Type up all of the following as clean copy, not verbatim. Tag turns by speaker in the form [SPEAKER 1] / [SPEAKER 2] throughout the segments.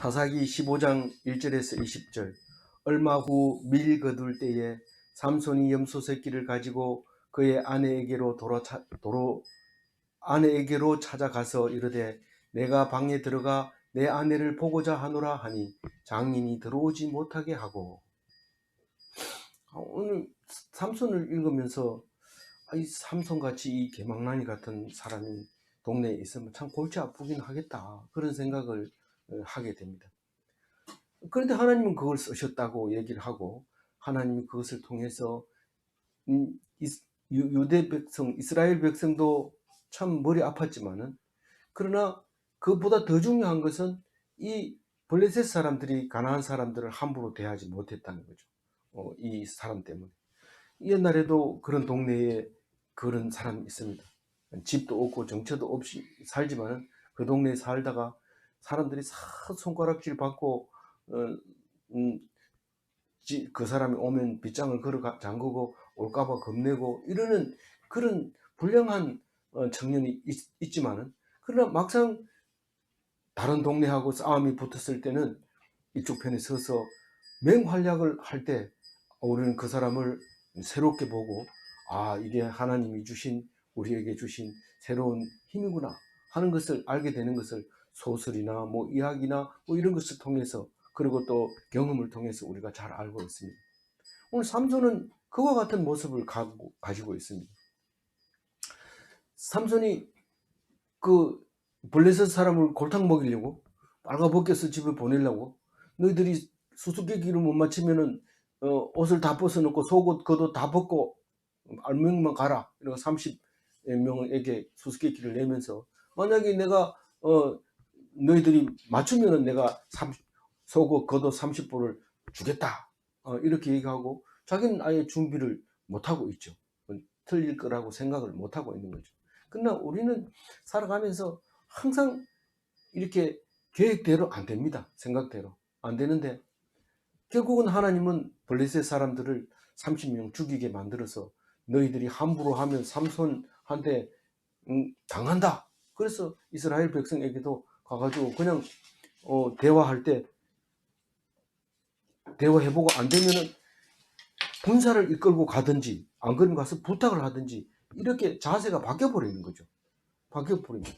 [SPEAKER 1] 사사기 15장 1절에서 20절. 얼마 후 밀 거둘 때에 삼손이 염소 새끼를 가지고 그의 아내에게로 찾아가서 이르되 내가 방에 들어가 내 아내를 보고자 하노라 하니 장인이 들어오지 못하게 하고. 오늘 삼손을 읽으면서 이 삼손같이 이 개망나니 같은 사람이 동네에 있으면 참 골치 아프긴 하겠다, 그런 생각을 하게 됩니다. 그런데 하나님은 그걸 쓰셨다고 얘기를 하고, 하나님이 그것을 통해서 유대 백성, 이스라엘 백성도 참 머리 아팠지만은, 그러나 그보다 더 중요한 것은 이 블레셋 사람들이 가나안 사람들을 함부로 대하지 못했다는 거죠. 이 사람 때문에. 옛날에도 그런 동네에 그런 사람이 있습니다. 집도 없고 정처도 없이 살지만은 그 동네에 살다가 사람들이 손가락질 받고 그 사람이 오면 빗장을 걸어 잠그고 올까봐 겁내고 이러는 그런 불량한 청년이 있지만은, 그러나 막상 다른 동네하고 싸움이 붙었을 때는 이쪽 편에 서서 맹활약을 할 때 우리는 그 사람을 새롭게 보고, 이게 하나님이 주신, 우리에게 주신 새로운 힘이구나 하는 것을 알게 되는 것을 소설이나 이야기나 이런 것을 통해서, 그리고 또 경험을 통해서 우리가 잘 알고 있습니다. 오늘 삼손은 그와 같은 모습을 가지고 있습니다. 삼손이 그 블레셋 사람을 골탕 먹이려고, 빨가벗겨서 집에 보내려고, 너희들이 수수께끼를 못 맞추면은 옷을 다 벗어놓고 속옷 겉옷 다 벗고 알명만 가라, 이러고 30명에게 수수께끼를 내면서, 만약에 내가 너희들이 맞추면은 내가 속옷 겉옷 30벌을 주겠다, 이렇게 얘기하고, 자기는 아예 준비를 못하고 있죠. 틀릴 거라고 생각을 못하고 있는 거죠. 그러나 우리는 살아가면서 항상 이렇게 계획대로 안 됩니다. 생각대로 안 되는데, 결국은 하나님은 블레셋 사람들을 30명 죽이게 만들어서 너희들이 함부로 하면 삼손한테 당한다. 그래서 이스라엘 백성에게도 가가지고 그냥 대화할 때 대화해보고 안 되면은 군사를 이끌고 가든지, 안 그러면 가서 부탁을 하든지, 이렇게 자세가 바뀌어버리는 거죠. 바뀌어버립니다.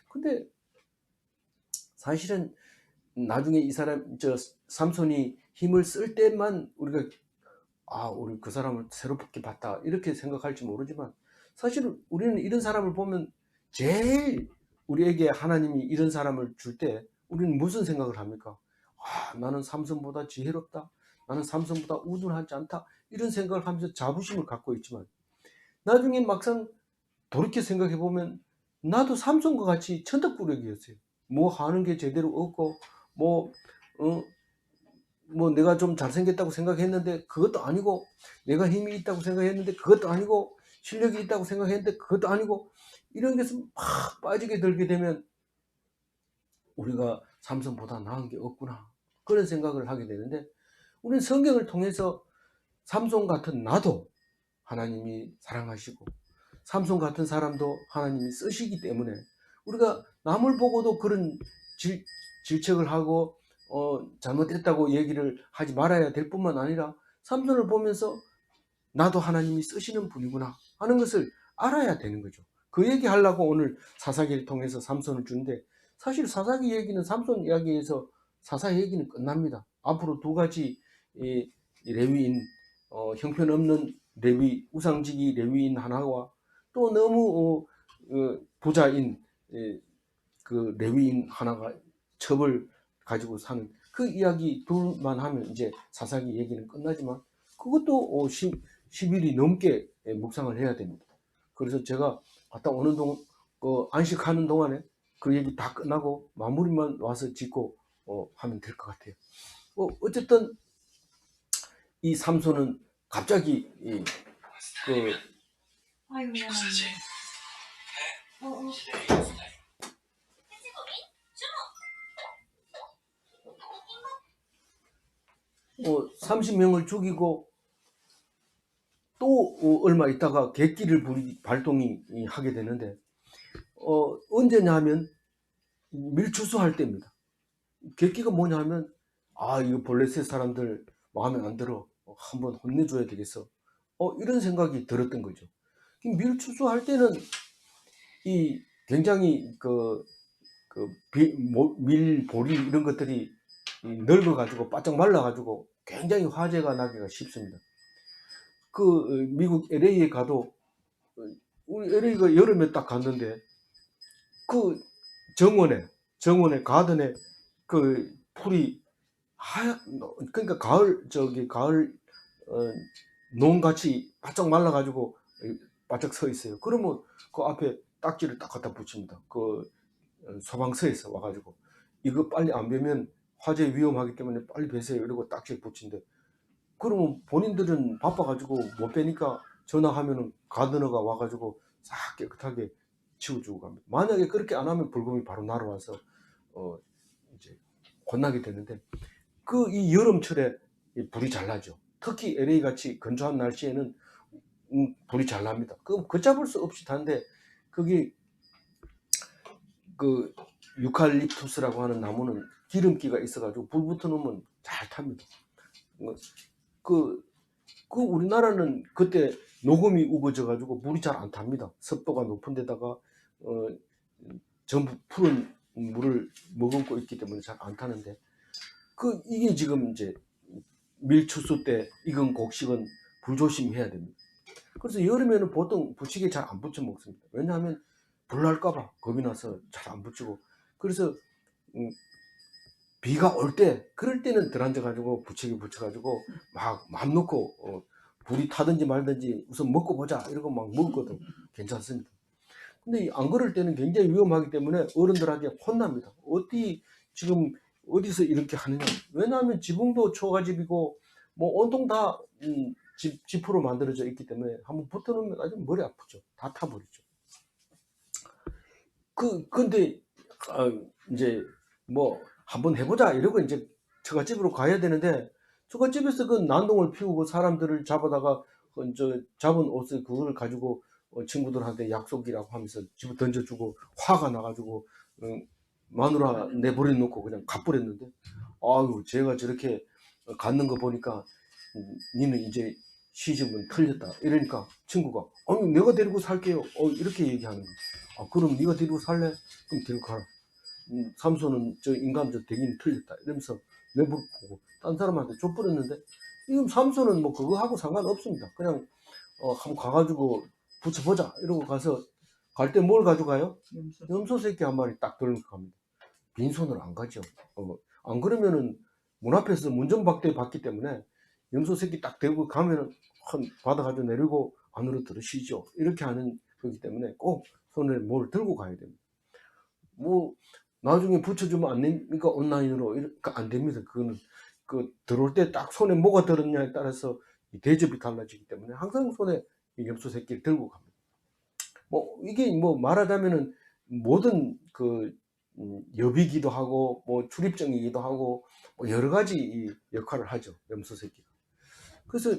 [SPEAKER 1] 근데 사실은 나중에 이 사람, 삼손이 힘을 쓸 때만 우리가 우리 그 사람을 새롭게 봤다 이렇게 생각할지 모르지만, 사실 우리는 이런 사람을 보면 제일 우리에게 하나님이 이런 사람을 줄 때 우리는 무슨 생각을 합니까? 나는 삼손보다 지혜롭다, 나는 삼손보다 우둔하지 않다, 이런 생각을 하면서 자부심을 갖고 있지만, 나중에 막상 돌이켜 생각해 보면 나도 삼손과 같이 천덕꾸러기였어요. 뭐 하는 게 제대로 없고, 내가 좀 잘생겼다고 생각했는데 그것도 아니고, 내가 힘이 있다고 생각했는데 그것도 아니고, 실력이 있다고 생각했는데 그것도 아니고, 이런 것에 막 빠지게 들게 되면 우리가 삼손보다 나은 게 없구나, 그런 생각을 하게 되는데, 우리는 성경을 통해서 삼손 같은 나도 하나님이 사랑하시고, 삼손 같은 사람도 하나님이 쓰시기 때문에, 우리가 남을 보고도 그런 질책을 하고 잘못했다고 얘기를 하지 말아야 될 뿐만 아니라, 삼손을 보면서 나도 하나님이 쓰시는 분이구나 하는 것을 알아야 되는 거죠. 그 얘기 하려고 오늘 사사기를 통해서 삼손을 주는데, 사실 사사기 얘기는 삼손 이야기에서 사사 얘기는 끝납니다. 앞으로 두 가지 레위인, 형편없는 레위, 우상지기 레위인 하나와 또 너무 부자인 그 레위인 하나가 첩을 가지고 사는 그 이야기 둘만 하면 이제 사사기 얘기는 끝나지만, 그것도 10일이 넘게 묵상을 해야 됩니다. 그래서 제가 갔다 오는 안식하는 동안에 그 얘기 다 끝나고 마무리만 와서 짓고 하면 될 것 같아요. 어쨌든 이 삼손은 갑자기
[SPEAKER 2] 아이고 미안해.
[SPEAKER 1] 어, 30명을 죽이고 또 얼마 있다가 객기를 발동이 하게 되는데, 언제냐 하면 밀추수할 때입니다. 객기가 뭐냐 하면, 이거 볼레셋 사람들 마음에 안 들어. 한번 혼내줘야 되겠어. 이런 생각이 들었던 거죠. 밀추수할 때는 이 굉장히 밀보리 이런 것들이 늙어가지고 바짝 말라가지고 굉장히 화재가 나기가 쉽습니다. 미국 LA에 가도, 우리 LA가 여름에 딱 갔는데 그 정원에 가든에 그 풀이 그러니까 가을 농같이 바짝 말라가지고 바짝 서 있어요. 그러면 그 앞에 딱지를 딱 갖다 붙입니다. 소방서에서 와가지고 이거 빨리 안 베면 화재 위험하기 때문에 빨리 베세요. 이러고 딱지 붙인대. 그러면 본인들은 바빠가지고 못 빼니까 전화하면은 가드너가 와가지고 싹 깨끗하게 치워주고 갑니다. 만약에 그렇게 안 하면 불금이 바로 날아와서 이제 혼나게 되는데, 이 여름철에 불이 잘 나죠. 특히 LA 같이 건조한 날씨에는 불이 잘 납니다. 걷잡을 수 없이 타는데, 거기 유칼립투스라고 하는 나무는 기름기가 있어가지고 불 붙어놓으면 잘 탑니다. 우리나라는 그때 녹음이 우거져가지고 물이 잘 안 탑니다. 습도가 높은 데다가 전부 푸른 물을 머금고 있기 때문에 잘 안 타는데, 이게 지금 이제 밀추수 때 익은 곡식은 불조심해야 됩니다. 그래서 여름에는 보통 부치게 잘 안 부쳐 먹습니다. 왜냐하면 불날까봐 겁이 나서 잘 안 부치고, 그래서 비가 올 때, 그럴 때는 들앉아가지고 부치기 붙여가지고 막 맘 놓고 불이 타든지 말든지 우선 먹고 보자 이러고 막 먹어도 괜찮습니다. 근데 안 그럴 때는 굉장히 위험하기 때문에 어른들한테 혼납니다. 지금 어디서 이렇게 하느냐. 왜냐하면 지붕도 초가집이고 뭐 온통 다 지프로 만들어져 있기 때문에 한번 붙어놓으면 아주 머리 아프죠. 다 타버리죠. 근데 이제 뭐 한번 해보자 이러고 이제 처갓집으로 가야 되는데, 처갓집에서 그 난동을 피우고 사람들을 잡아다가 잡은 옷을 그걸 가지고 친구들한테 약속이라고 하면서 집어 던져주고 화가 나가지고 마누라 내버려 놓고 그냥 가버렸는데, 아유 제가 저렇게 갖는 거 보니까 니는 이제 시집은 틀렸다 이러니까 친구가, 아니 내가 데리고 살게요 이렇게 얘기하는 거야. 그럼 네가 데리고 살래? 그럼 데리고 가라. 삼손은 저 인간 대기는 틀렸다 이러면서 내버려두고 딴 사람한테 줘버렸는데, 지금 삼손은 뭐 그거 하고 상관없습니다. 그냥 한번 가가지고 붙여보자 이러고 가서, 갈 때 뭘 가져가요? 염소 새끼 한 마리 딱 들고 갑니다. 빈손으로 안 가죠. 안 그러면은 문 앞에서 문전박대 받기 때문에 염소 새끼 딱 들고 가면은 받아가지고 내리고 안으로 들으시죠. 이렇게 하는 거기 때문에 꼭 손에 뭘 들고 가야 됩니다. 뭐 나중에 붙여주면 안 됩니까? 온라인으로 이렇게 안 됩니다. 그거는 들어올 때 딱 손에 뭐가 들었냐에 따라서 대접이 달라지기 때문에 항상 손에 염소 새끼를 들고 갑니다. 뭐 이게 뭐 말하자면은 모든 여비기도 하고 뭐 출입증이기도 하고 뭐 여러 가지 이 역할을 하죠. 염소 새끼가. 그래서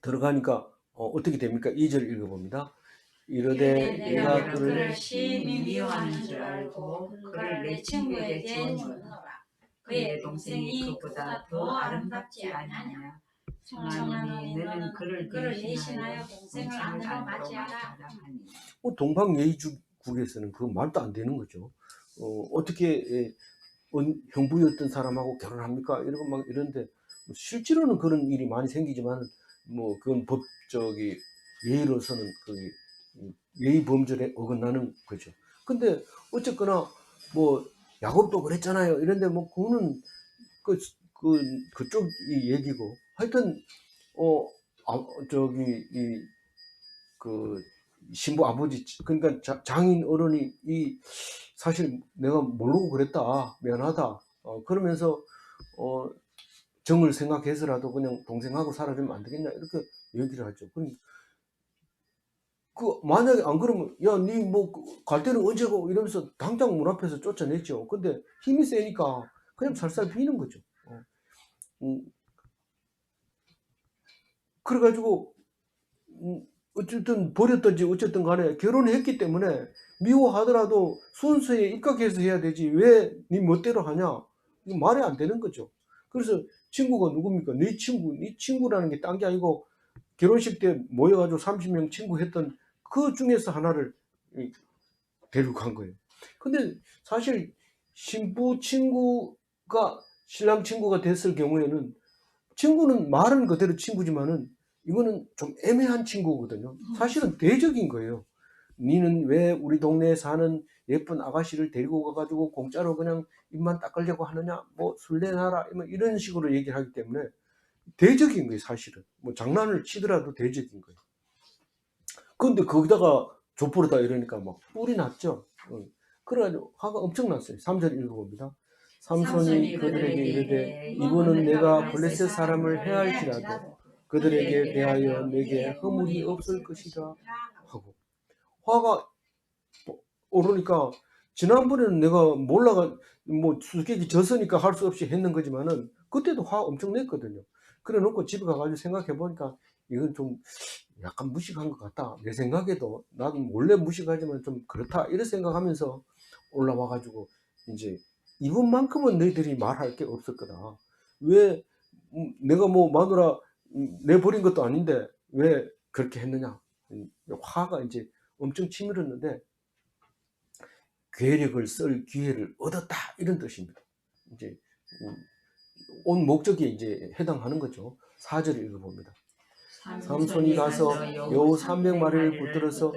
[SPEAKER 1] 들어가니까 어떻게 됩니까? 2절 읽어봅니다. 이르되
[SPEAKER 2] 내가 그를 심히 미워하는 줄 알고 그를 내 친구에게 주노라. 그의 동생이 그보다 더 아름답지 아니하냐. 청하노니 너는 그를 대신하여 동생을 안으로 맞이하라.
[SPEAKER 1] 동방예의국에서는 그 말도 안 되는 거죠. 어떻게 형부였던 사람하고 결혼합니까? 이러고 막 이런데, 실제로는 그런 일이 많이 생기지만 뭐 그건 법적이 예의로서는 예의 범절에 어긋나는 거죠. 근데 어쨌거나 뭐 야곱도 그랬잖아요. 이런데 뭐 그거는 그쪽 얘기고, 하여튼 신부 아버지, 그러니까 장인 어른이 사실 내가 모르고 그랬다 미안하다 그러면서 정을 생각해서라도 그냥 동생하고 살아주면 안 되겠냐 이렇게 얘기를 하죠. 만약에 안 그러면 야 니 뭐 갈 때는 언제고 이러면서 당장 문 앞에서 쫓아냈죠. 근데 힘이 세니까 그냥 살살 비는 거죠. 그래가지고 어쨌든 버렸든지 어쨌든 간에 결혼했기 때문에 미워하더라도 순서에 입각해서 해야 되지 왜 네 멋대로 하냐? 이거 말이 안 되는 거죠. 그래서 친구가 누굽니까? 네 친구, 네 친구라는 게 딴 게 아니고 결혼식 때 모여가지고 30명 친구 했던 그 중에서 하나를 데리고 간 거예요. 근데 사실 신부 친구가 신랑 친구가 됐을 경우에는 친구는 말은 그대로 친구지만은 이거는 좀 애매한 친구거든요. 사실은 대적인 거예요. 니는 왜 우리 동네에 사는 예쁜 아가씨를 데리고 가가지고 공짜로 그냥 입만 닦으려고 하느냐? 뭐 술래나라 뭐 이런 식으로 얘기를 하기 때문에 대적인 거예요, 사실은. 뭐 장난을 치더라도 대적인 거예요. 근데 거기다가 족보르다 이러니까 막 뿔이 났죠. 그래가지고 화가 엄청 났어요. 3절 읽어봅니다. 삼손이 그들에게 이르되 이번은 내가 블레셋 사람을 해할지라도 그들에게 대하여 내게 허물이 없을 것이라 하고 화가 오르니까 지난번에는 내가 몰라가 뭐 수수께끼 졌으니까 할 수 없이 했는 거지만은 그때도 화 엄청 냈거든요. 그래 놓고 집에 가가지고 생각해 보니까 이건 좀 약간 무식한 것 같다. 내 생각에도 나도 몰래 무식하지만 좀 그렇다. 이런 생각하면서 올라와 가지고 이제 이분만큼은 너희들이 말할 게 없을 거다. 왜 내가 뭐 마누라 내버린 것도 아닌데 왜 그렇게 했느냐. 화가 이제 엄청 치밀었는데 괴력을 쓸 기회를 얻었다 이런 뜻입니다. 이제 온 목적에 이제 해당하는 거죠. 4절을 읽어봅니다. 삼손이 가서 여우 300마리를 붙들어서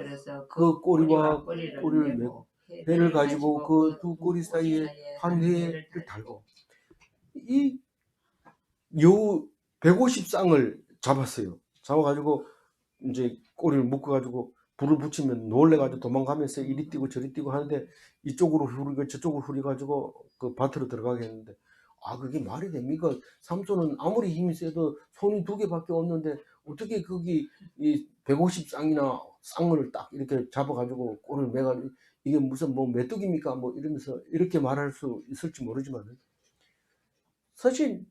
[SPEAKER 1] 그 꼬리와 꼬리를 메고 회를 가지고 그 두 꼬리 사이에 한 회를 달고 이 여우 150쌍을 잡았어요. 잡아가지고 이제 꼬리를 묶어가지고 불을 붙이면 놀래가지고 도망가면서 이리 뛰고 저리 뛰고 하는데 이쪽으로 후리고 저쪽으로 후리가지고 그 밭으로 들어가게 했는데 아 그게 말이 됩니까? 삼손은 아무리 힘이 세도 손이 2개밖에 없는데 어떻게 거기 이 150쌍이나 쌍을 딱 이렇게 잡아가지고 꼬리를 매가지고 이게 무슨 뭐 메뚜기입니까? 뭐 이러면서 이렇게 말할 수 있을지 모르지만 사실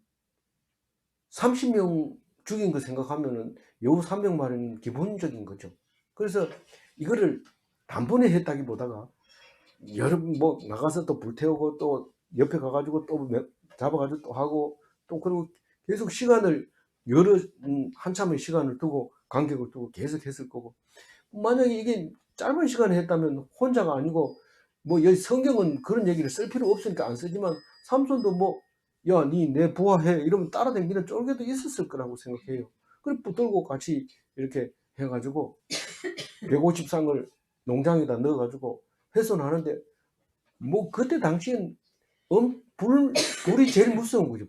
[SPEAKER 1] 30명 죽인 거 생각하면은 여우 300마리는 기본적인 거죠. 그래서 이거를 단번에 했다기보다가 여러 뭐 나가서 또 불태우고 또 옆에 가가지고 또 잡아가지고 또 하고 또 그리고 계속 시간을 여러 한참의 시간을 두고 간격을 두고 계속 했을 거고 만약에 이게 짧은 시간에 했다면 혼자가 아니고 뭐 여기 성경은 그런 얘기를 쓸 필요 없으니까 안 쓰지만 삼손도 뭐 야, 니 내 부하해 이러면 따라다니는 쫄개도 있었을 거라고 생각해요. 그래 붙들고 같이 이렇게 해가지고 150쌍을 농장에다 넣어가지고 훼손하는데 뭐 그때 당시엔 불이 제일 무서운 거죠.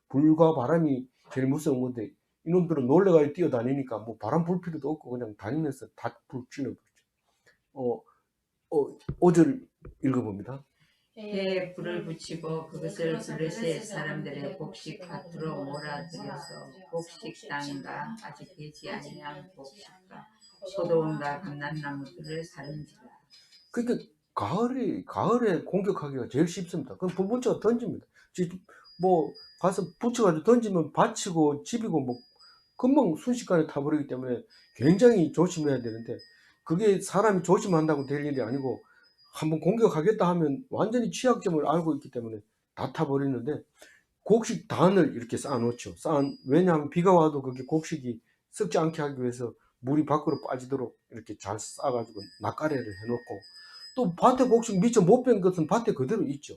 [SPEAKER 1] 불과 바람이 제일 무서운 건데 이놈들은 놀래가지고 뛰어다니니까 뭐 바람 불 필요도 없고 그냥 다니면서 다 불 질러버리죠. 5절 읽어봅니다.
[SPEAKER 2] 배에 불을 붙이고 그것을 블레셋 사람들의 곡식 밭으로 몰아들여서 곡식 땅과 아직 되지 아니한 곡식과 소돔과 감람나무들을 사른지라.
[SPEAKER 1] 그러니까 가을에 공격하기가 제일 쉽습니다. 그럼 불 붙여 던집니다. 뭐 가서 붙여가지고 던지면 밭이고 집이고 뭐 금방 순식간에 타버리기 때문에 굉장히 조심해야 되는데 그게 사람이 조심한다고 될 일이 아니고 한번 공격하겠다 하면 완전히 취약점을 알고 있기 때문에 다 타버리는데 곡식 단을 이렇게 쌓아놓죠. 왜냐하면 비가 와도 그게 곡식이 썩지 않게 하기 위해서 물이 밖으로 빠지도록 이렇게 잘 쌓아가지고 낚아래를 해놓고 또 밭에 곡식 미처 못 뺀 것은 밭에 그대로 있죠.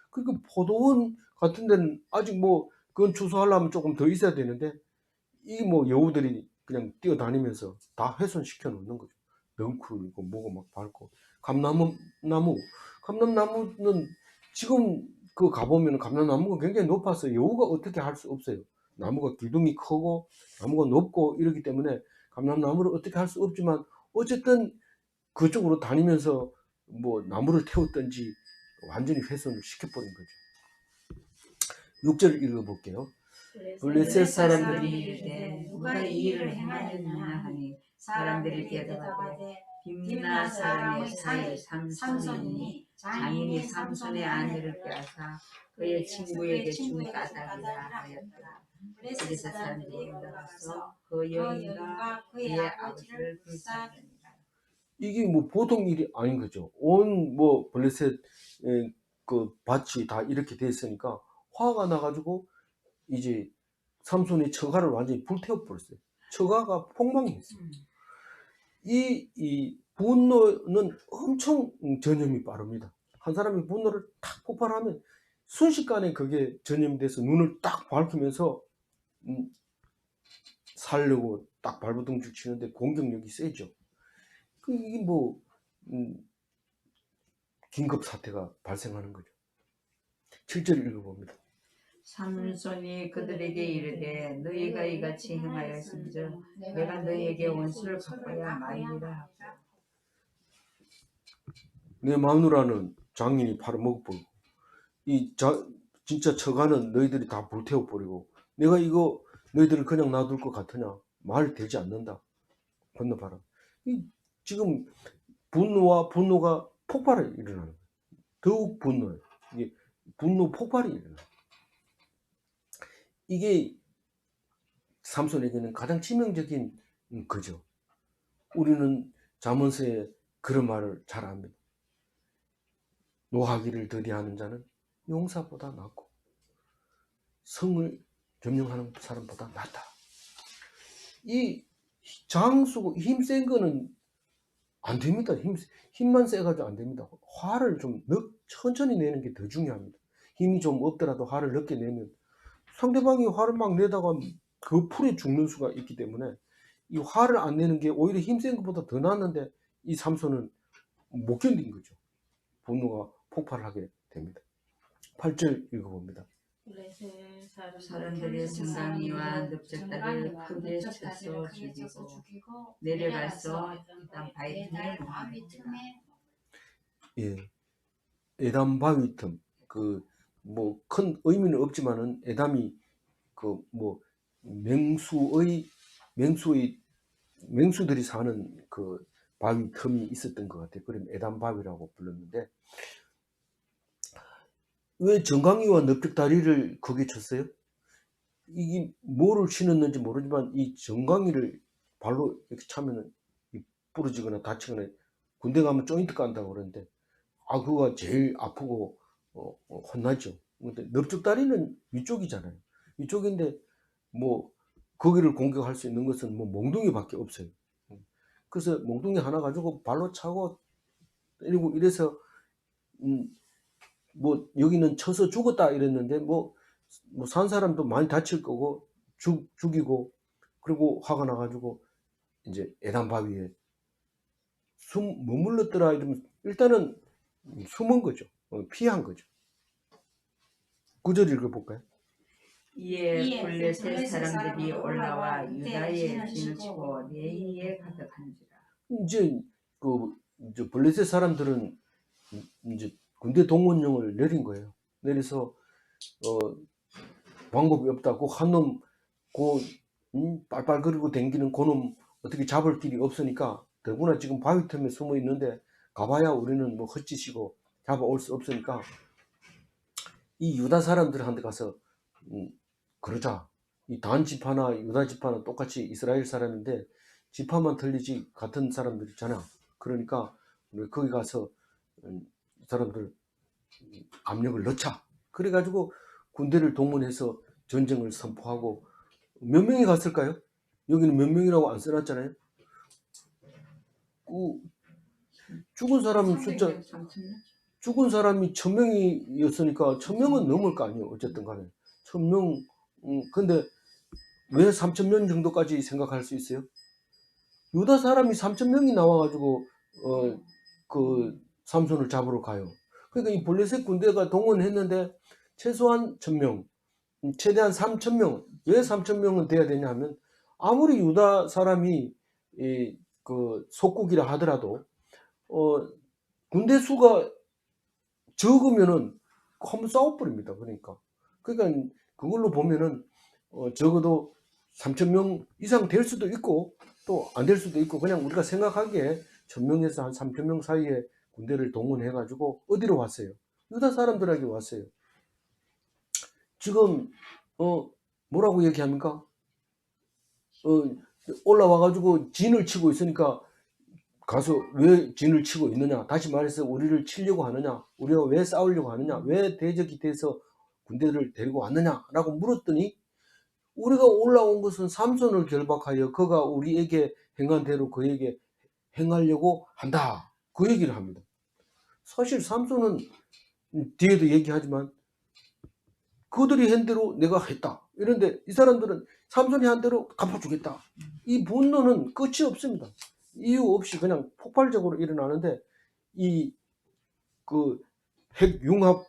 [SPEAKER 1] 그러니까 포도원 같은 데는 아직 뭐 그건 추수하려면 조금 더 있어야 되는데 이 뭐 여우들이 그냥 뛰어다니면서 다 훼손시켜 놓는 거죠. 넝쿨이고 뭐고 막 밟고 감람나무는 지금 그 가보면 감람나무가 굉장히 높아서 여우가 어떻게 할 수 없어요. 나무가 기둥이 크고 나무가 높고 이러기 때문에 감람나무를 어떻게 할 수 없지만 어쨌든 그쪽으로 다니면서 뭐 나무를 태웠든지 완전히 훼손을 시켜버린 거죠. 6절 읽어볼게요. 블레셋 사람들이
[SPEAKER 2] 이르되 누가 이 일을 행하였느냐 하니 사람들이 대답하되 딥나 사람의 사이 삼손이니 장인이 삼손의 아내를 빼앗아 그의 친구에게 준 까닭이라 하였더라. 블레셋 사람들이 올라가서 그 여인과 그의 아버지를 불살르니라.
[SPEAKER 1] 이게 뭐 보통 일이 아닌 거죠. 온 뭐 블레셋 그 밭이 다 이렇게 됐으니까 화가 나가지고 이제 삼손이 처가를 완전히 불태워 버렸어요. 처가가 폭망했어요. 이 분노는 엄청 전염이 빠릅니다. 한 사람이 분노를 탁 폭발하면 순식간에 그게 전염이 돼서 눈을 딱 밝히면서 살려고 딱 발버둥 치는데 공격력이 세죠. 이게 뭐 긴급 사태가 발생하는 거죠. 7절 읽어봅니다.
[SPEAKER 2] 삼손이 그들에게 이르되 너희가 이같이 행하였은즉 내가 너희에게 원수를 갚아야 마이리라 하고
[SPEAKER 1] 내 마누라는 장인이 팔아먹어버리고 진짜 처가는 너희들이 다 불태워버리고 내가 이거 너희들을 그냥 놔둘 것 같으냐? 말 되지 않는다. 건너봐라. 지금 분노가 폭발이 일어나는 거예요. 더욱 분노예요. 이게 분노 폭발이 일어나요. 이게 삼손에게는 가장 치명적인 거죠. 우리는 잠언서에 그런 말을 잘 압니다. 노하기를 더디하는 자는 용사보다 낫고 성을 점령하는 사람보다 낫다. 이 장수고 힘센 거는 안 됩니다. 힘만 세가지고 안 됩니다. 화를 좀 천천히 내는 게 더 중요합니다. 힘이 좀 없더라도 화를 늦게 내면 상대방이 화를 막 내다가 그 풀에 죽는 수가 있기 때문에 이 화를 안 내는 게 오히려 힘센 것보다 더 낫는데 이 삼손은 못 견딘 거죠. 분노가 폭발하게 됩니다. 8절 읽어봅니다.
[SPEAKER 2] 사람들이 정강이와 넓적다리를 크게 쳐서 죽이고 내려가서 에담 바위 틈에
[SPEAKER 1] 예, 에담 바위 틈. 뭐 큰 의미는 없지만은 에담이 뭐 맹수들이 사는 그 바위 틈이 있었던 것 같아요. 그럼 에담 바위라고 불렀는데 왜 정강이와 넓적다리를 거기에 쳤어요? 이게 뭐를 신었는지 모르지만 이 정강이를 발로 이렇게 차면은 부러지거나 다치거나 군대 가면 조인트 깐다고 그러는데 그거가 제일 아프고 혼나죠. 근데 넓적다리는 위쪽이잖아요. 위쪽인데 뭐 거기를 공격할 수 있는 것은 뭐 몽둥이밖에 없어요. 그래서 몽둥이 하나 가지고 발로 차고 때리고 이래서 뭐 여기는 쳐서 죽었다 이랬는데 뭐 산 사람도 많이 다칠 거고 죽이고 그리고 화가 나가지고 이제 에단 바위에 머물렀더라 이러면 일단은 숨은 거죠. 피한 거죠. 9절 읽어볼까요?
[SPEAKER 2] 이에 블레셋 사람들이 올라와 유다의 진을 치고 레이에 가득한지라.
[SPEAKER 1] 이제 이제 블레셋 사람들은 이제 군대 동원령을 내린 거예요. 내려서 방법이 없다. 한놈 빨빨거리고 댕기는 그놈 어떻게 잡을 길이 없으니까 더구나 지금 바위 틈에 숨어 있는데 가봐야 우리는 뭐 헛짓이고 잡아올 수 없으니까 이 유다 사람들한테 가서 그러자. 이 단 지파나 유다 지파나 똑같이 이스라엘 사람인데 지파만 틀리지 같은 사람들이잖아. 그러니까 우리 거기 가서 사람들 압력을 넣자. 그래가지고 군대를 동원해서 전쟁을 선포하고 몇 명이 갔을까요? 여기는 몇 명이라고 안 써놨잖아요. 죽은 사람 숫자 죽은 사람이 1000명이었으니까 1000명은 넘을 거 아니에요. 어쨌든 간에 1000명. 근데 왜 3000명 정도까지 생각할 수 있어요? 유다 사람이 3000명이 나와가지고 그 삼손을 잡으러 가요. 그러니까 이 블레셋 군대가 동원했는데 최소한 1000명, 최대한 3000명. 왜 3000명은 돼야 되냐 하면 아무리 유다 사람이 그 속국이라 하더라도 군대 수가 적으면은 한번 싸워버립니다. 그러니까 그걸로 보면은 적어도 3000명 이상 될 수도 있고 또 안 될 수도 있고 그냥 우리가 생각하기에 1000명에서 한 3000명 사이에 군대를 동원해 가지고 어디로 왔어요? 유다 사람들에게 왔어요. 지금 뭐라고 얘기합니까? 올라와 가지고 진을 치고 있으니까 가서 왜 진을 치고 있느냐? 다시 말해서 우리를 치려고 하느냐? 우리가 왜 싸우려고 하느냐? 왜 대적이 돼서 군대를 데리고 왔느냐라고 물었더니 우리가 올라온 것은 삼손을 결박하여 그가 우리에게 행한 대로 그에게 행하려고 한다. 그 얘기를 합니다. 사실 삼손은 뒤에도 얘기하지만 그들이 한 대로 내가 했다. 이런데 이 사람들은 삼손이 한 대로 갚아주겠다. 이 분노는 끝이 없습니다. 이유 없이 그냥 폭발적으로 일어나는데 이 그 핵융합이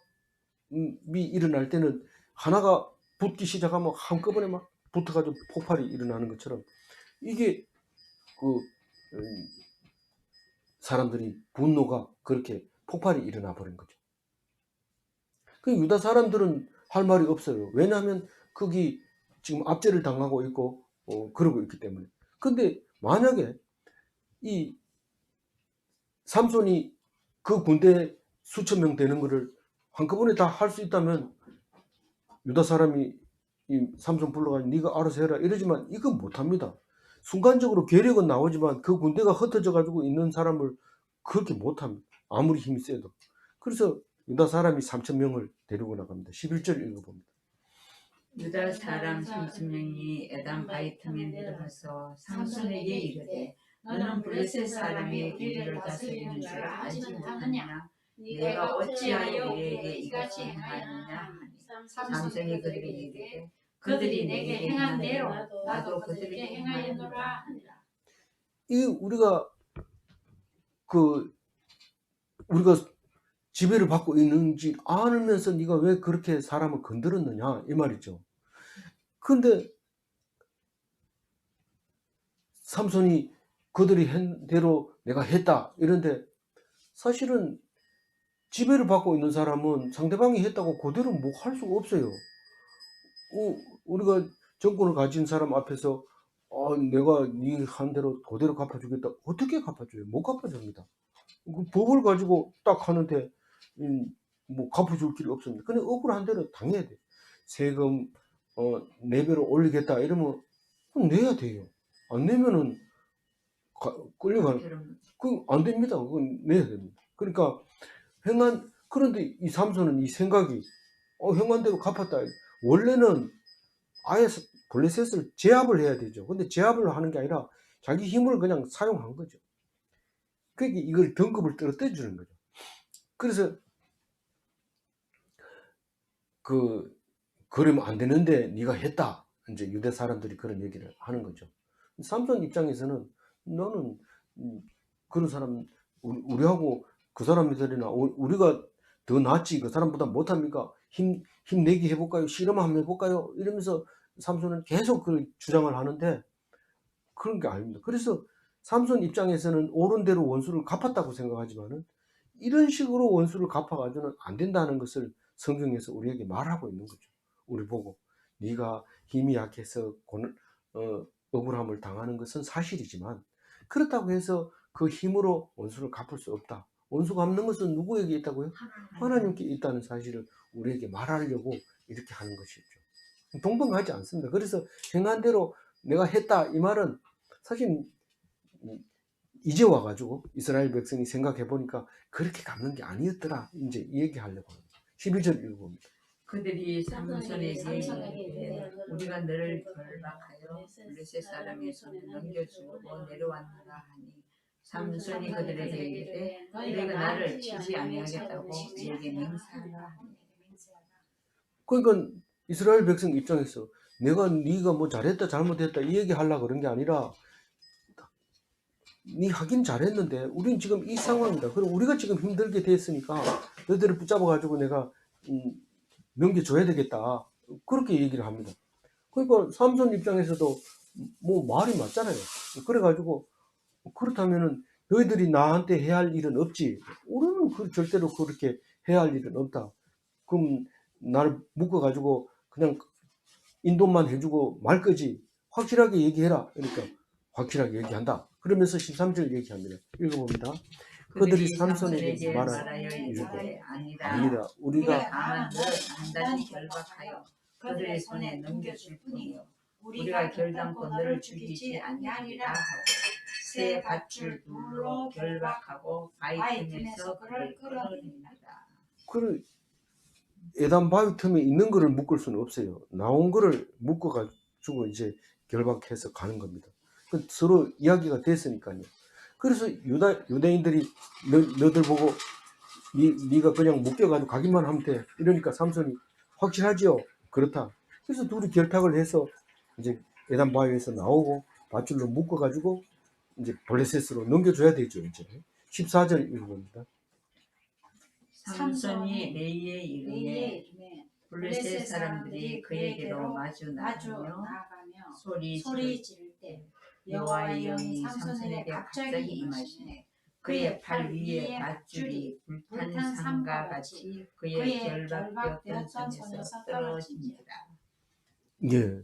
[SPEAKER 1] 일어날 때는 하나가 붙기 시작하면 한꺼번에 막 붙어가지고 폭발이 일어나는 것처럼 이게 그 사람들이 분노가 그렇게 폭발이 일어나 버린 거죠. 그 유다 사람들은 할 말이 없어요. 왜냐하면 거기 지금 압제를 당하고 있고 그러고 있기 때문에. 근데 만약에 이 삼손이 그 군대 수천 명 되는 거를 한꺼번에 다 할 수 있다면 유다 사람이 이 삼손 불러가지고 네가 알아서 해라 이러지만 이건 못합니다. 순간적으로 괴력은 나오지만 그 군대가 흩어져 가지고 있는 사람을 그렇게 못합니다. 아무리 힘이 세도. 그래서 유다 사람이 3000명을 데리고 나갑니다. 11절 읽어봅니다.
[SPEAKER 2] 유다 사람 30명이 에담 바이틈에 내려가서 삼손에게 이르되 너는 블레셋 사람이 우리를 다스리는 줄 알지 못하느냐? 네가 어찌하여 우리에게 이같이 행하느냐 하니 삼손이 그들에게 이르되 그들이 내게 행한 대로 나도 그들에게 행하였노라 하니라.
[SPEAKER 1] 이 우리가 지배를 받고 있는지 알면서 네가 왜 그렇게 사람을 건드렸느냐 이 말이죠. 그런데 삼손이 그들이 한 대로 내가 했다 이런데 사실은 지배를 받고 있는 사람은 상대방이 했다고 그대로 뭐 할 수가 없어요. 우리가 정권을 가진 사람 앞에서 내가 네 한 대로 그대로 갚아주겠다. 어떻게 갚아줘요? 못 갚아줍니다. 그 법을 가지고 딱 하는데 뭐 갚아줄 길이 없습니다. 근데 억울한 대로 당해야 돼. 세금 4배로 올리겠다 이러면 그건 내야 돼요. 안 내면은 끌려가는 그 안 됩니다. 그건 내야 됩니다. 그러니까 그런데 이 삼손은 이 생각이 행한 대로 갚았다. 원래는 아예 블레셋을 제압을 해야 되죠. 근데 제압을 하는 게 아니라 자기 힘을 그냥 사용한 거죠. 그러니까 이걸 등급을 떨어뜨려 주는 거죠. 그래서 그러면 안 되는데 네가 했다. 이제 유대 사람들이 그런 얘기를 하는 거죠. 삼손 입장에서는 너는 그런 사람 우리하고 그 사람들이나 우리가 더 낫지 그 사람보다 못합니까? 힘내기 해볼까요? 실험 한번 해볼까요? 이러면서 삼손은 계속 그 주장을 하는데 그런 게 아닙니다. 그래서 삼손 입장에서는 옳은 대로 원수를 갚았다고 생각하지만은 이런 식으로 원수를 갚아가지고는 안 된다는 것을 성경에서 우리에게 말하고 있는 거죠. 우리 보고 네가 힘이 약해서 억울함을 당하는 것은 사실이지만 그렇다고 해서 그 힘으로 원수를 갚을 수 없다. 원수 갚는 것은 누구에게 있다고요? 하나님께 있다는 사실을 우리에게 말하려고 이렇게 하는 것이죠. 동등하지 않습니다. 그래서 행한 대로 내가 했다 이 말은 사실 이제 와가지고 이스라엘 백성이 생각해 보니까 그렇게 갚는 게 아니었더라. 이제 이 얘기 하려고 합니다. 11절 읽어봅니다.
[SPEAKER 2] 그들이 삼손에게 이르되 우리가 너를 결박하여 블레셋 사람의 손에 넘겨주고 내려왔노라 하니 삼손이 그들에게 이르되 너희가 나를 치지 아니하겠다고 그에게 맹세하라 하니.
[SPEAKER 1] 그러니까 이스라엘 백성 입장에서 네가 뭐 잘했다 잘못했다 이 얘기 하려고 그런 게 아니라 네 하긴 잘했는데 우린 지금 이 상황이다. 그럼 우리가 지금 힘들게 됐으니까 너희들을 붙잡아 가지고 내가 넘겨줘야 되겠다. 그렇게 얘기를 합니다. 그러니까 삼손 입장에서도 뭐 말이 맞잖아요. 그래가지고 그렇다면은 너희들이 나한테 해야 할 일은 없지. 우리는 절대로 그렇게 해야 할 일은 없다. 그럼 나를 묶어가지고 그냥 인도만 해주고 말 거지. 확실하게 얘기해라. 그러니까 확실하게 얘기한다. 그러면서 13절 얘기합니다. 읽어봅니다.
[SPEAKER 2] 그들이
[SPEAKER 1] 그들이 삼손에게
[SPEAKER 2] 삼손에게
[SPEAKER 1] 말하여
[SPEAKER 2] 말하여 이르되 아니라
[SPEAKER 1] 아니라 우리가
[SPEAKER 2] 다만 너 단단히 결박하여 그들의 손에 넘겨줄 뿐이요 우리가 결단코 너를 죽이지 아니하리라 하고 새 밧줄 둘로 결박하고 바위 틈에서 그를 끌어내니라.
[SPEAKER 1] 그 에단 바위 틈에 있는 거를 묶을 수는 없어요. 나온 거를 묶어가지고 이제 결박해서 가는 겁니다. 서로 이야기가 됐으니까요. 그래서 유대인들이 너들 보고 네가 그냥 묶여가지고 가기만 하면 돼. 이러니까 삼손이 확실하지요. 그렇다. 그래서 둘이 결탁을 해서 이제 에단 바위에서 나오고 밧줄로 묶어가지고 이제 블레셋으로 넘겨줘야 되죠. 이제 14절 읽어봅니다.
[SPEAKER 2] 삼손이 레이에 이르매 블레셋 사람들이 그에게로 마주 나가며 소리 지를 때 여호와의 영이 삼손에게 갑자기 임하시네 그의 팔 위에 밧줄이 불탄 상과 같이 그의 결박되었던 손에서 떨어지니라.
[SPEAKER 1] 예.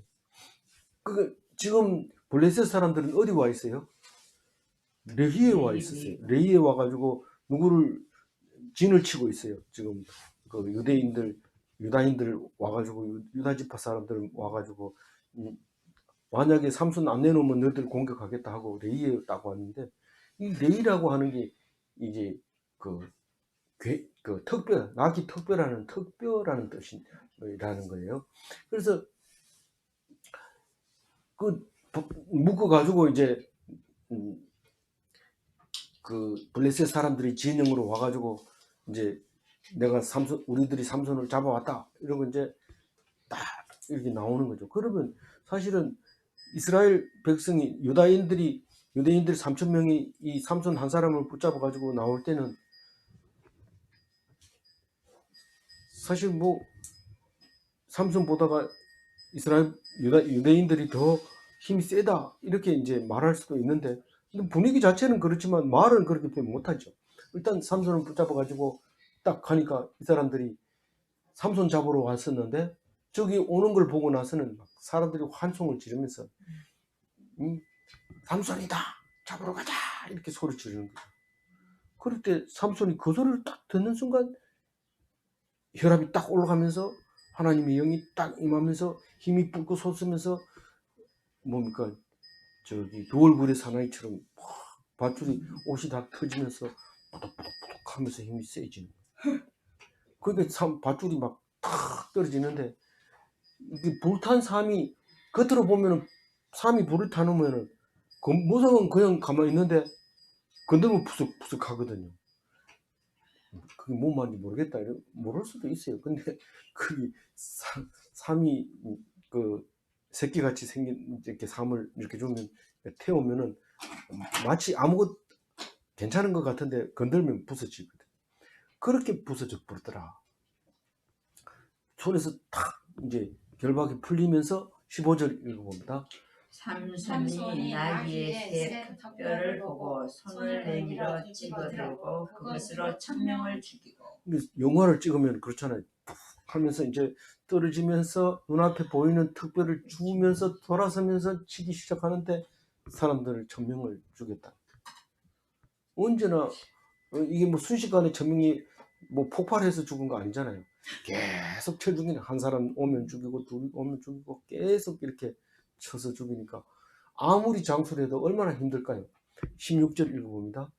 [SPEAKER 1] 지금 블레셋 사람들은 어디 와 있어요? 레히에 와 있었어요. 레히에 와가지고 누구를 진을 치고 있어요. 지금 그 유다인들 와가지고 유다 지파 사람들 와가지고 만약에 삼손 안 내놓으면 너들 공격하겠다 하고 레히에 딱 왔는데 이 레히라고 하는 게 이제 그 특별, 낙이 특별한 뜻이라는 거예요. 그래서 묶어가지고 이제 그 블레셋 사람들이 진영으로 와가지고 이제 우리들이 삼손을 잡아왔다 이러고 이제 딱 이렇게 나오는 거죠. 그러면 사실은 이스라엘 백성이 유대인들 3,000명이 이 삼손 한 사람을 붙잡아가지고 나올 때는 사실 뭐 삼손 보다가 유대인들이 더 힘이 세다 이렇게 이제 말할 수도 있는데 분위기 자체는 그렇지만 말은 그렇게 표현 못하죠. 일단 삼손을 붙잡아가지고 딱 가니까 이 사람들이 삼손 잡으러 왔었는데 저기 오는 걸 보고 나서는 막 사람들이 환송을 지르면서 삼손이다 잡으러 가자 이렇게 소리 지르는 거죠. 그럴 때 삼손이 그 소리를 딱 듣는 순간 혈압이 딱 올라가면서 하나님의 영이 딱 임하면서 힘이 붓고 솟으면서 뭡니까 저기 두얼굴의 사나이처럼 밧줄이 옷이 다 터지면서 푸덕푸덕 하면서 힘이 세지는 거예요. 그러니까 밧줄이 막 탁 떨어지는데 이게 불탄 삶이 겉으로 보면은 삶이 불을 타놓으면은 그 무서운 그냥 가만히 있는데 건들면 푸석푸석 하거든요. 그게 뭔 말인지 모르겠다. 모를 수도 있어요. 근데 그 삶이 그 새끼같이 생긴 이렇게 삶을 이렇게 주면 태우면은 마치 아무것도 괜찮은 것 같은데 건들면 부서지거든. 그렇게 부서져 버리더라. 손에서 탁 이제 결박이 풀리면서 15절 읽어봅니다.
[SPEAKER 2] 삼손이 나귀의 새 턱뼈를 보고 손을 내밀어 집어들고 그것으로 1,000명을 죽이고.
[SPEAKER 1] 영화를 찍으면 그렇잖아요. 하면서 이제 떨어지면서 눈앞에 보이는 턱뼈를 주우면서 돌아서면서 치기 시작하는데 사람들을 1,000명을 죽였다. 언제나 이게 뭐 순식간에 1,000명이 뭐 폭발해서 죽은 거 아니잖아요. 계속 쳐 죽이는 한 사람 오면 죽이고 둘 오면 죽이고 계속 이렇게 쳐서 죽이니까 아무리 장수해도 얼마나 힘들까요? 16절 읽어봅니다.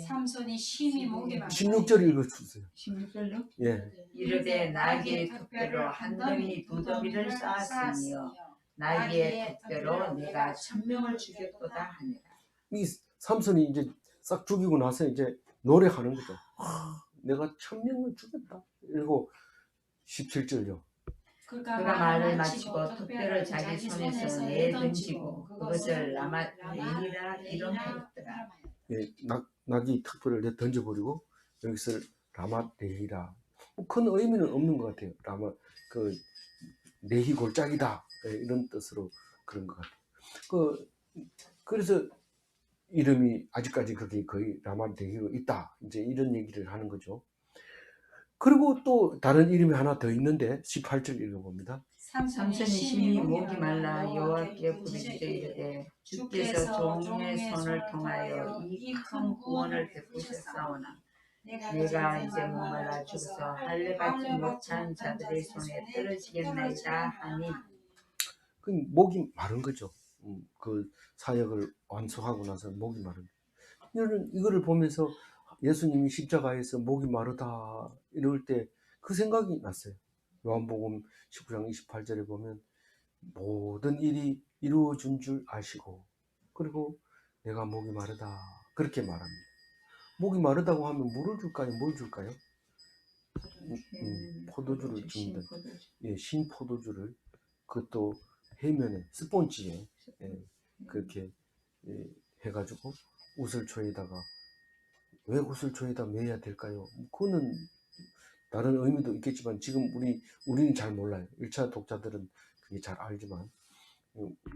[SPEAKER 2] 삼손이 심히 목이 많다.
[SPEAKER 1] 16절 읽어주세요.
[SPEAKER 2] 16절요?
[SPEAKER 1] 예.
[SPEAKER 2] 이르되 나귀의 턱뼈로 한 더미 두 더미를 쌓았으며 나귀의 턱뼈로 내가 1,000명을 죽였도다 하니라.
[SPEAKER 1] 이 삼손이 이제 싹 죽이고 나서 이제 노래하는 거죠. 내가 1,000명을 죽였다. 그리고 17절요.
[SPEAKER 2] 그가 말을 마치고 턱뼈를 자기 손에서 내던지고 그것을 라마레이라 이름하였더라.
[SPEAKER 1] 예, 낙이 턱뼈를 내 던져버리고 여기서 라마레이라. 뭐 큰 의미는 없는 것 같아요. 레히 골짜기다 이런 뜻으로 그런 것 같아요. 그래서 이름이 아직까지 그게 거의 라마레히로 있다. 이제 이런 얘기를 하는 거죠. 그리고 또 다른 이름이 하나 더 있는데 18절 읽어봅니다.
[SPEAKER 2] 삼손이 심히 목이 말라 여호와께 부르짖어 이르되 주께서 종의 손을 통하여 이 큰 구원을 베푸셨사오나 내가 이제 목말라 죽어서 할례 받지 못한 자들의 손에 떨어지겠나이다 하니
[SPEAKER 1] 그 목이 마른 거죠. 그 사역을 완수하고 나서 목이 마른. 이거를 보면서 예수님이 십자가에서 목이 마르다 이럴 때 그 생각이 났어요. 요한복음 19장 28절에 보면 모든 일이 이루어진 줄 아시고 그리고 내가 목이 마르다 그렇게 말합니다. 목이 마르다고 하면 물을 줄까요? 뭘 줄까요? 포도주를 줍니다. 예, 신 포도주를 그것도 해면에 스폰지에 그렇게 해가지고 우슬초에다가 왜 우슬초에다 매야 될까요? 그거는 다른 의미도 있겠지만 지금 우리는 잘 몰라요. 1차 독자들은 그게 잘 알지만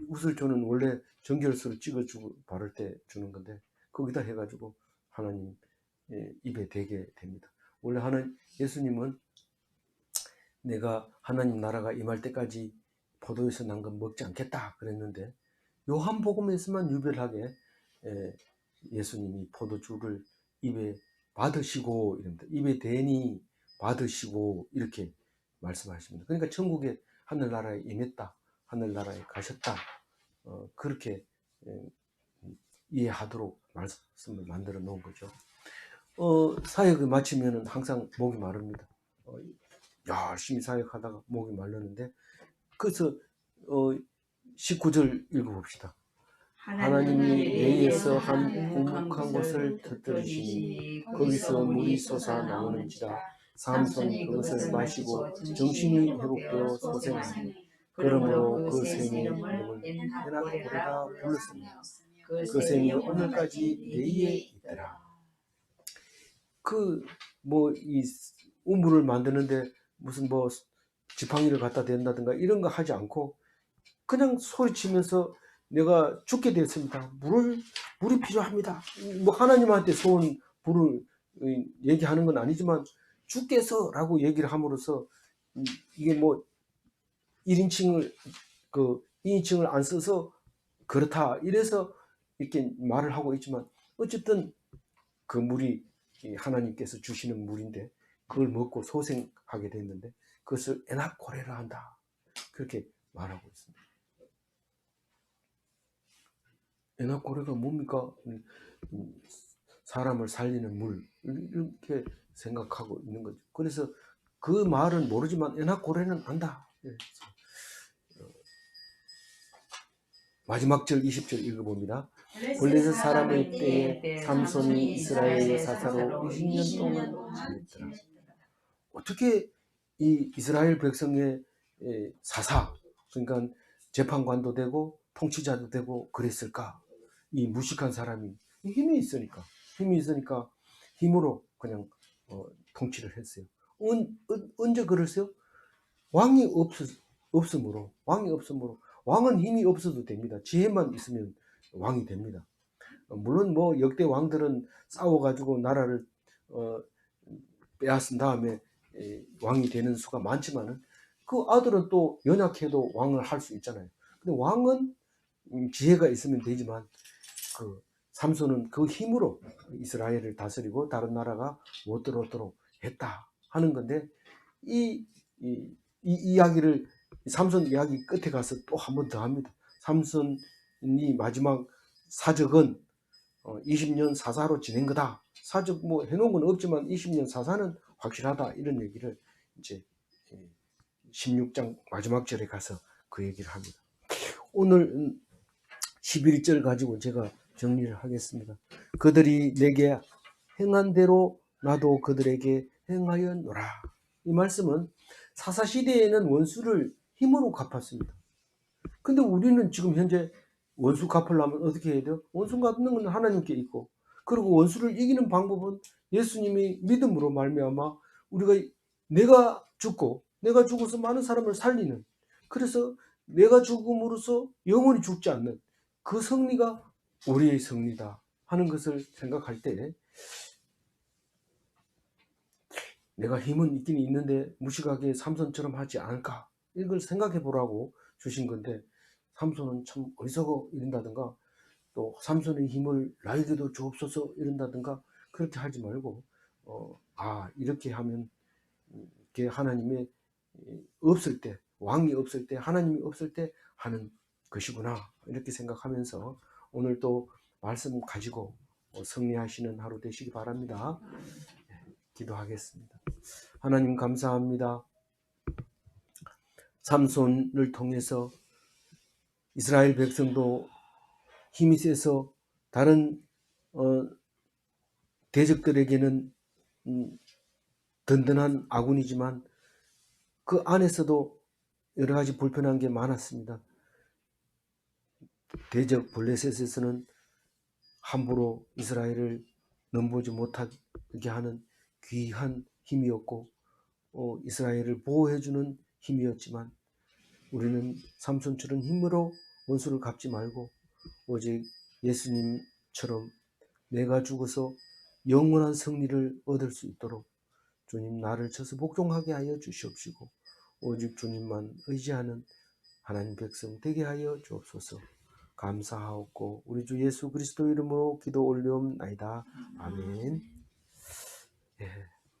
[SPEAKER 1] 우슬초는 원래 정결수를 찍어주고 바를 때 주는 건데 거기다 해가지고 하나님 입에 대게 됩니다. 원래 예수님은 내가 하나님 나라가 임할 때까지 포도에서 난 건 먹지 않겠다 그랬는데 요한복음에서만 유별하게 예수님이 포도주를 입에 받으시고 이럽니다. 입에 대니 받으시고 이렇게 말씀하십니다. 그러니까 천국에 하늘나라에 임했다, 하늘나라에 가셨다 그렇게 이해하도록 말씀을 만들어 놓은 거죠. 사역을 마치면은 항상 목이 마릅니다. 열심히 사역하다가 목이 마르는데 그래서 19절 읽어봅시다. 하나님이 애에서 한 우묵한 곳을 터뜨리시니 거기서 물이 솟아 나오는지라 삼손이 그것을 마시고 정신이 회복되어 소생하니 그러므로 그 샘의 이름을 에나고레라 불렀습니다. 그 샘이 오늘까지 내리에 있더라. 이 우물을 만드는데 무슨 지팡이를 갖다 댄다든가 이런 거 하지 않고 그냥 소리치면서 내가 죽게 됐습니다. 물이 필요합니다. 하나님한테 소원 불을 얘기하는 건 아니지만 주께서라고 얘기를 함으로써 이게 1인칭을 2인칭을 안 써서 그렇다 이래서 이렇게 말을 하고 있지만 어쨌든 그 물이 하나님께서 주시는 물인데 그걸 먹고 소생하게 됐는데 그것을 에나코레라 한다 그렇게 말하고 있습니다. 에나코레가 뭡니까? 사람을 살리는 물 이렇게 생각하고 있는 거죠. 그래서 그 말은 모르지만 에나코레는 안다. 마지막 절 20절 읽어봅니다. 블레셋 사람의 때에 삼손이 이스라엘의 사사로 20년 동안 지냈더라. 어떻게 이 이스라엘 백성의 사사, 그러니까 재판관도 되고 통치자도 되고 그랬을까? 이 무식한 사람이 힘이 있으니까 힘으로 그냥 통치를 했어요. 언제 그랬어요? 왕이 없으므로 왕은 힘이 없어도 됩니다. 지혜만 있으면 왕이 됩니다. 물론 역대 왕들은 싸워가지고 나라를 빼앗은 다음에 왕이 되는 수가 많지만은 그 아들은 또 연약해도 왕을 할 수 있잖아요. 근데 왕은 지혜가 있으면 되지만 그 삼손은 그 힘으로 이스라엘을 다스리고 다른 나라가 못 들어오도록 했다 하는 건데 이 이야기를 삼손 이야기 끝에 가서 또 한 번 더 합니다. 삼손이 마지막 사적은 20년 사사로 지낸 거다. 사적 해놓은 건 없지만 20년 사사는 확실하다. 이런 얘기를 이제 16장 마지막 절에 가서 그 얘기를 합니다. 오늘 11절 가지고 제가 정리를 하겠습니다. 그들이 내게 행한 대로 나도 그들에게 행하였노라. 이 말씀은 사사시대에는 원수를 힘으로 갚았습니다. 근데 우리는 지금 현재 원수 갚으려면 어떻게 해야 돼요? 원수 갚는 건 하나님께 있고 그리고 원수를 이기는 방법은 예수님이 믿음으로 말미암아 내가 죽어서 많은 사람을 살리는 그래서 내가 죽음으로써 영원히 죽지 않는 그 승리가 우리의 승리다 하는 것을 생각할 때 내가 힘은 있긴 있는데 무식하게 삼손처럼 하지 않을까 이걸 생각해 보라고 주신 건데, 삼손은 참 어리석어 이런다든가, 또 삼손의 힘을 나에게도 주옵소서 이런다든가, 그렇게 하지 말고 이렇게 하면 이렇게 하나님의 없을 때, 왕이 없을 때, 하나님이 없을 때 하는 것이구나, 이렇게 생각하면서 오늘 또 말씀 가지고 승리하시는 하루 되시기 바랍니다. 기도하겠습니다. 하나님 감사합니다. 삼손을 통해서 이스라엘 백성도 힘이 세서 다른 대적들에게는 든든한 아군이지만 그 안에서도 여러 가지 불편한 게 많았습니다. 대적 블레셋에서는 함부로 이스라엘을 넘보지 못하게 하는 귀한 힘이었고 이스라엘을 보호해주는 힘이었지만, 우리는 삼손처럼 힘으로 원수를 갚지 말고 오직 예수님처럼 내가 죽어서 영원한 승리를 얻을 수 있도록 주님 나를 쳐서 복종하게 하여 주시옵시고, 오직 주님만 의지하는 하나님 백성 되게 하여 주옵소서. 감사하옵고 우리 주 예수 그리스도 이름으로 기도 올리옵나이다. 아멘. 예,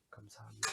[SPEAKER 1] 감사합니다.